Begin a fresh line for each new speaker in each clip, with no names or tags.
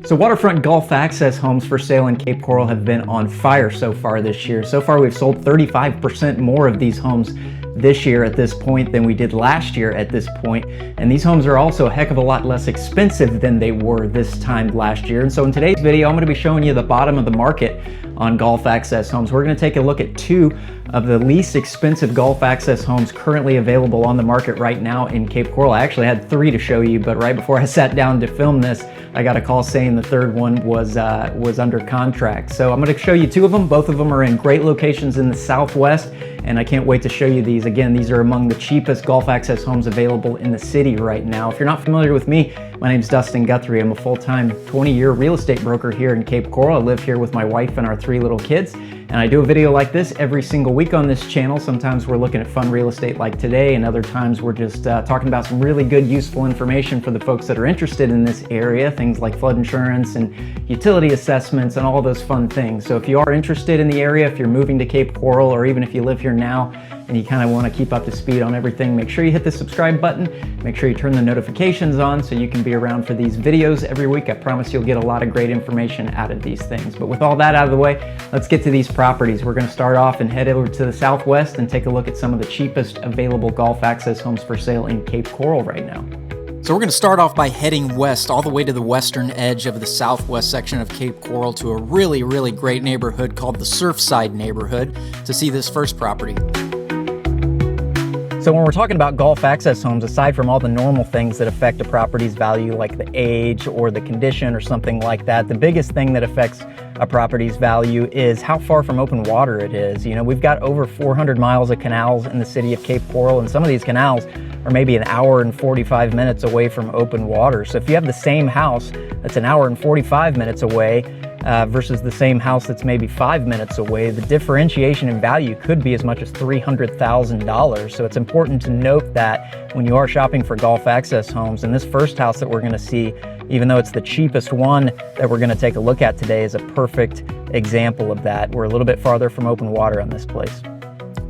So waterfront golf access homes for sale in Cape Coral have been on fire so far this year. So far we've sold 35% more of these homes this year at this point than we did last year at this point. And these homes are also a heck of a lot less expensive than they were this time last year. And so in today's video, I'm going to be showing you the bottom of the market on golf access homes. We're going to take a look at two of the least expensive golf access homes currently available on the market right now in Cape Coral. I actually had three to show you, but right before I sat down to film this, I got a call saying the third one was under contract. So I'm going to show you two of them. Both of them are in great locations in the Southwest, and I can't wait to show you these. Again, these are among the cheapest golf access homes available in the city right now. If you're not familiar with me, my name's Dustin Guthrie. I'm a full-time 20-year real estate broker here in Cape Coral. I live here with my wife and our three little kids, and I do a video like this every single week on this channel. Sometimes we're looking at fun real estate like today, and other times we're just talking about some really good, useful information for the folks that are interested in this area, things like flood insurance and utility assessments and all those fun things. So if you are interested in the area, if you're moving to Cape Coral, or even if you live here now and you kind of want to keep up to speed on everything, make sure you hit the subscribe button. Make sure you turn the notifications on so you can be around for these videos every week. I promise you'll get a lot of great information out of these things. But with all that out of the way, let's get to these properties. We're going to start off and head over to the Southwest and take a look at some of the cheapest available golf access homes for sale in Cape Coral right now.
So we're going to start off by heading west all the way to the western edge of the southwest section of Cape Coral to a really, really great neighborhood called the Surfside neighborhood to see this first property.
So when we're talking about golf access homes, aside from all the normal things that affect a property's value, like the age or the condition or something like that, the biggest thing that affects a property's value is how far from open water it is. You know, we've got over 400 miles of canals in the city of Cape Coral, and some of these canals are maybe an hour and 45 minutes away from open water. So if you have the same house that's an hour and 45 minutes away versus the same house that's maybe 5 minutes away, the differentiation in value could be as much as $300,000. So it's important to note that when you are shopping for golf access homes, and this first house that we're going to see, even though it's the cheapest one that we're going to take a look at today, is a perfect example of that. We're a little bit farther from open water on this place.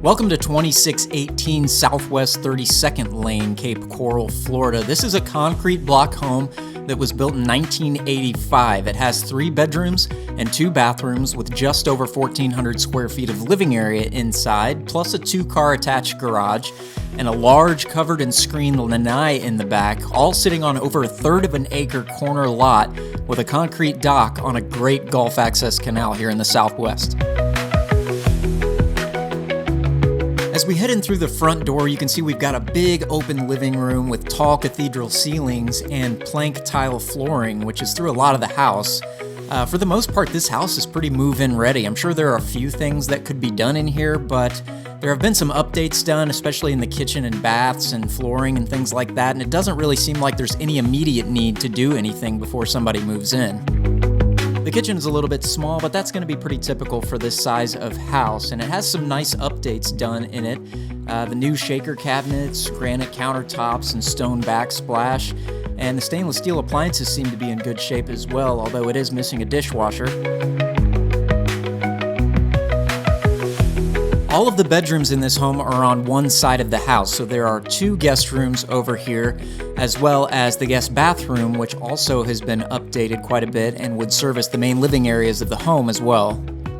Welcome to 2618 Southwest 32nd Lane, Cape Coral, Florida. This is a concrete block home that was built in 1985. It has 3 bedrooms and 2 bathrooms with just over 1,400 square feet of living area inside, plus a 2-car attached garage and a large covered and screened lanai in the back, all sitting on over 1/3 of an acre corner lot with a concrete dock on a great golf access canal here in the Southwest. As we head in through the front door, you can see we've got a big open living room with tall cathedral ceilings and plank tile flooring, which is through a lot of the house. For the most part, this house is pretty move-in ready. I'm sure there are a few things that could be done in here, but there have been some updates done, especially in the kitchen and baths and flooring and things like that, and it doesn't really seem like there's any immediate need to do anything before somebody moves in. The kitchen is a little bit small, but that's going to be pretty typical for this size of house, and it has some nice updates done in it. The new shaker cabinets, granite countertops, and stone backsplash, and the stainless steel appliances seem to be in good shape as well, although it is missing a dishwasher. All of the bedrooms in this home are on one side of the house, so there are 2 guest rooms over here, as well as the guest bathroom, which also has been updated quite a bit and would service the main living areas of the home as well.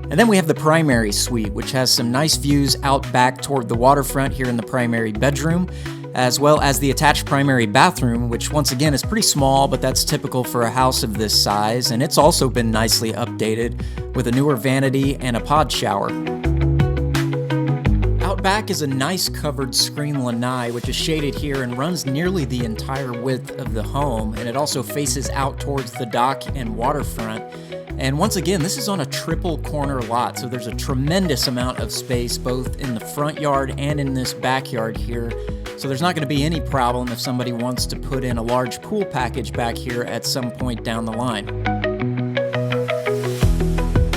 And then we have the primary suite, which has some nice views out back toward the waterfront here in the primary bedroom, as well as the attached primary bathroom, which once again is pretty small, but that's typical for a house of this size, and it's also been nicely updated with a newer vanity and a pod shower. Out back is a nice covered screen lanai, which is shaded here and runs nearly the entire width of the home, and it also faces out towards the dock and waterfront. And once again, this is on a triple corner lot, so there's a tremendous amount of space both in the front yard and in this backyard here. So there's not going to be any problem if somebody wants to put in a large pool package back here at some point down the line.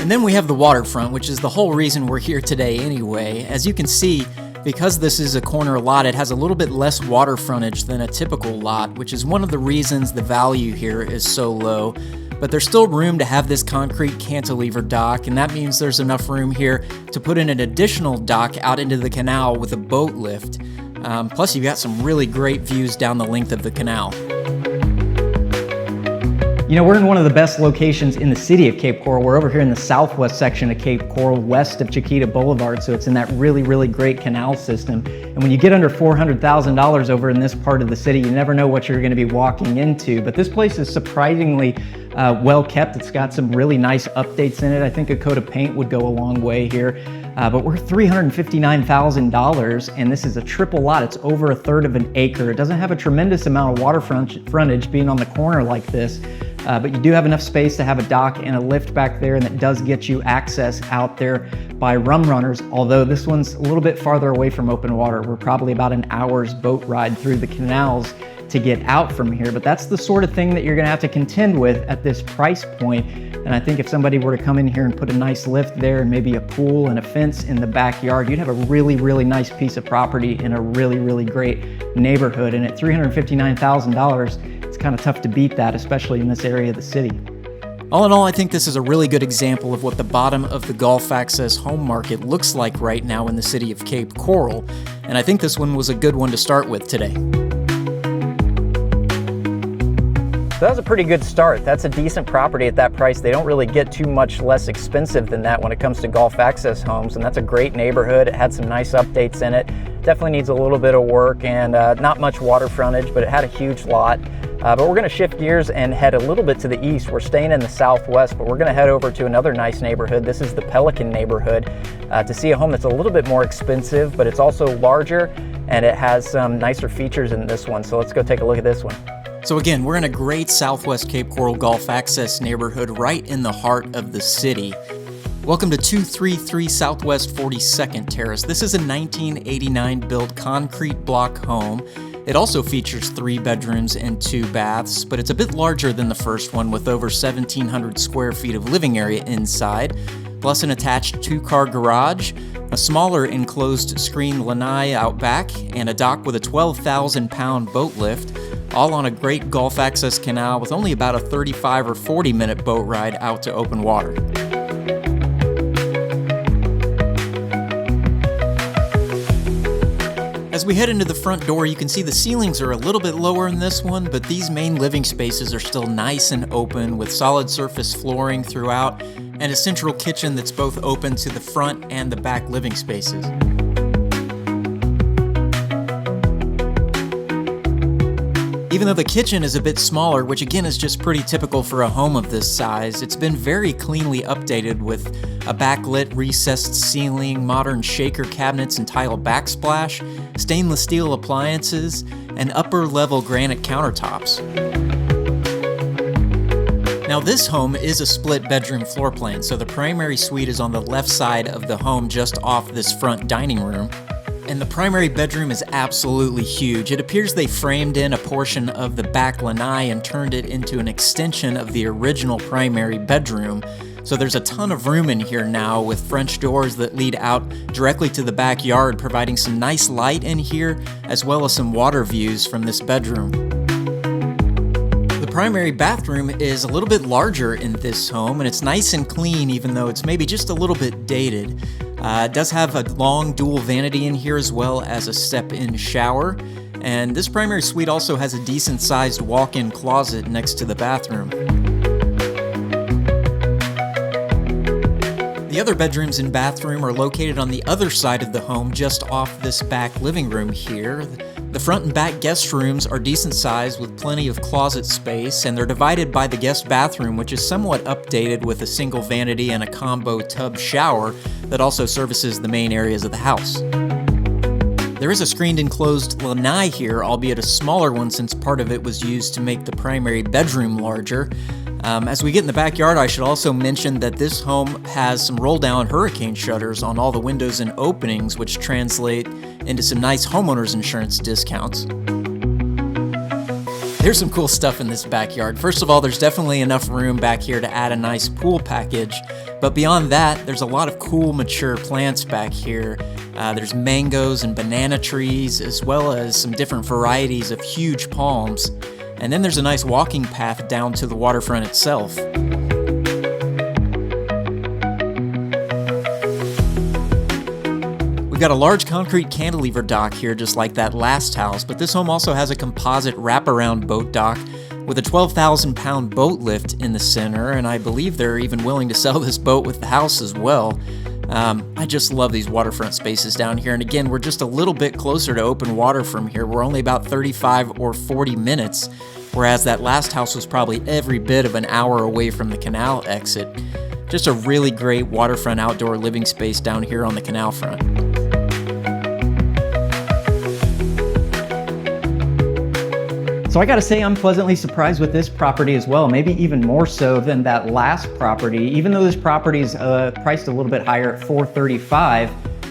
And then we have the waterfront, which is the whole reason we're here today anyway. As you can see, because this is a corner lot, it has a little bit less water frontage than a typical lot, which is one of the reasons the value here is so low. But there's still room to have this concrete cantilever dock, and that means there's enough room here to put in an additional dock out into the canal with a boat lift. Plus, you've got some really great views down the length of the canal.
You know, we're in one of the best locations in the city of Cape Coral. We're over here in the southwest section of Cape Coral, west of Chiquita Boulevard, so it's in that really, really great canal system. And when you get under $400,000 over in this part of the city, you never know what you're going to be walking into. But this place is surprisingly well kept. It's got some really nice updates in it. I think a coat of paint would go a long way here. But we're $359,000, and this is a triple lot. It's over a third of an acre. It doesn't have a tremendous amount of waterfront frontage being on the corner like this, but you do have enough space to have a dock and a lift back there, and that does get you access out there by rum runners, although this one's a little bit farther away from open water. We're probably about an hour's boat ride through the canals to get out from here, but that's the sort of thing that you're gonna have to contend with at this price point. And I think if somebody were to come in here and put a nice lift there and maybe a pool and a fence in the backyard, you'd have a really, really nice piece of property in a really, really great neighborhood. And at $359,000, it's kind of tough to beat that, especially in this area of the city.
All in all, I think this is a really good example of what the bottom of the Gulf Access home market looks like right now in the city of Cape Coral. And I think this one was a good one to start with today.
So that was a pretty good start. That's a decent property at that price. They don't really get too much less expensive than that when it comes to Gulf Access homes, and that's a great neighborhood. It had some nice updates in it. Definitely needs a little bit of work and not much water frontage, but it had a huge lot. But we're gonna shift gears and head a little bit to the east. We're staying in the southwest, but we're gonna head over to another nice neighborhood. This is the Pelican neighborhood to see a home that's a little bit more expensive, but it's also larger and it has some nicer features in this one. So let's go take a look at this one.
So again, we're in a great Southwest Cape Coral Gulf Access neighborhood right in the heart of the city. Welcome to 233 Southwest 42nd Terrace. This is a 1989 built concrete block home. It also features 3 bedrooms and 2 baths, but it's a bit larger than the first one with over 1,700 square feet of living area inside, plus an attached 2-car garage, a smaller enclosed screen lanai out back, and a dock with a 12,000-pound boat lift, all on a great Gulf Access canal with only about a 35 or 40-minute boat ride out to open water. As we head into the front door, you can see the ceilings are a little bit lower in this one, but these main living spaces are still nice and open with solid surface flooring throughout and a central kitchen that's both open to the front and the back living spaces. Even though the kitchen is a bit smaller, which again is just pretty typical for a home of this size, it's been very cleanly updated with a backlit recessed ceiling, modern shaker cabinets and tile backsplash, stainless steel appliances, and upper level granite countertops. Now this home is a split bedroom floor plan, so the primary suite is on the left side of the home just off this front dining room. And the primary bedroom is absolutely huge. It appears they framed in a portion of the back lanai and turned it into an extension of the original primary bedroom. So there's a ton of room in here now with French doors that lead out directly to the backyard, providing some nice light in here, as well as some water views from this bedroom. The primary bathroom is a little bit larger in this home, and it's nice and clean, even though it's maybe just a little bit dated. It does have a long dual vanity in here as well as a step-in shower, and this primary suite also has a decent-sized walk-in closet next to the bathroom. The other bedrooms and bathroom are located on the other side of the home, just off this back living room here. The front and back guest rooms are decent sized with plenty of closet space, and they're divided by the guest bathroom, which is somewhat updated with a single vanity and a combo tub shower that also services the main areas of the house. There is a screened enclosed lanai here, albeit a smaller one since part of it was used to make the primary bedroom larger. As we get in the backyard, I should also mention that this home has some roll-down hurricane shutters on all the windows and openings, which translate into some nice homeowners insurance discounts. There's some cool stuff in this backyard. First of all, there's definitely enough room back here to add a nice pool package, but beyond that, there's a lot of cool mature plants back here. There's mangoes and banana trees, as well as some different varieties of huge palms. And then there's a nice walking path down to the waterfront itself. We've got a large concrete cantilever dock here, just like that last house, but this home also has a composite wraparound boat dock with a 12,000-pound boat lift in the center, and I believe they're even willing to sell this boat with the house as well. I just love these waterfront spaces down here, and again, we're just a little bit closer to open water from here. We're only about 35 or 40 minutes, whereas that last house was probably every bit of an hour away from the canal exit. Just a really great waterfront outdoor living space down here on the canal front.
So I gotta say, I'm pleasantly surprised with this property as well, maybe even more so than that last property. Even though this property's priced a little bit higher at $435,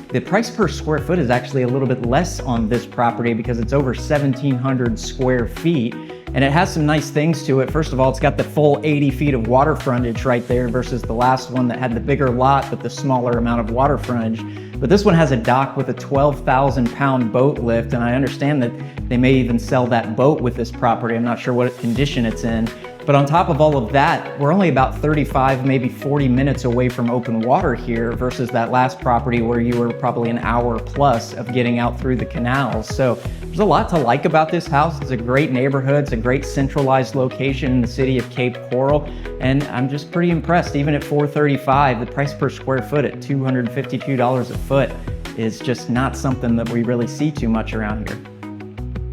the price per square foot is actually a little bit less on this property because it's over 1,700 square feet. And it has some nice things to it. First of all, it's got the full 80 feet of water frontage right there versus the last one that had the bigger lot but the smaller amount of water frontage. But this one has a dock with a 12,000-pound boat lift, and I understand that they may even sell that boat with this property. I'm not sure what condition it's in. But on top of all of that, we're only about 35, maybe 40 minutes away from open water here versus that last property where you were probably an hour plus of getting out through the canals. So there's a lot to like about this house. It's a great neighborhood. It's a great centralized location in the city of Cape Coral. And I'm just pretty impressed. Even at $435, the price per square foot at $252 a foot is just not something that we really see too much around here.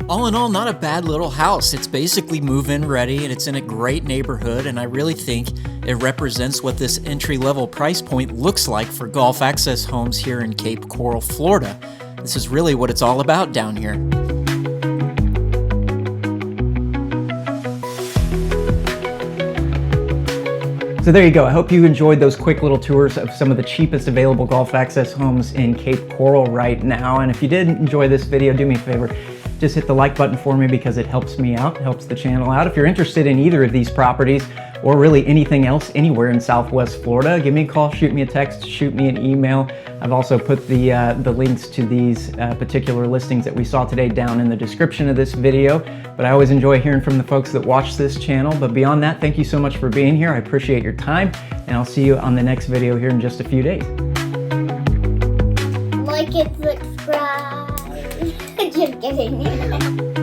All in all, not a bad little house. It's basically move-in ready, and it's in a great neighborhood, and I really think it represents what this entry-level price point looks like for golf access homes here in Cape Coral, Florida. This is really what it's all about down here.
So there you go. I hope you enjoyed those quick little tours of some of the cheapest available golf access homes in Cape Coral right now. And if you did enjoy this video, do me a favor. Just hit the like button for me because it helps me out, helps the channel out. If you're interested in either of these properties or really anything else anywhere in Southwest Florida, give me a call, shoot me a text, shoot me an email. I've also put the links to these particular listings that we saw today down in the description of this video. But I always enjoy hearing from the folks that watch this channel. But beyond that, thank you so much for being here. I appreciate your time, and I'll see you on the next video here in just a few days.
Like and subscribe. Just kidding.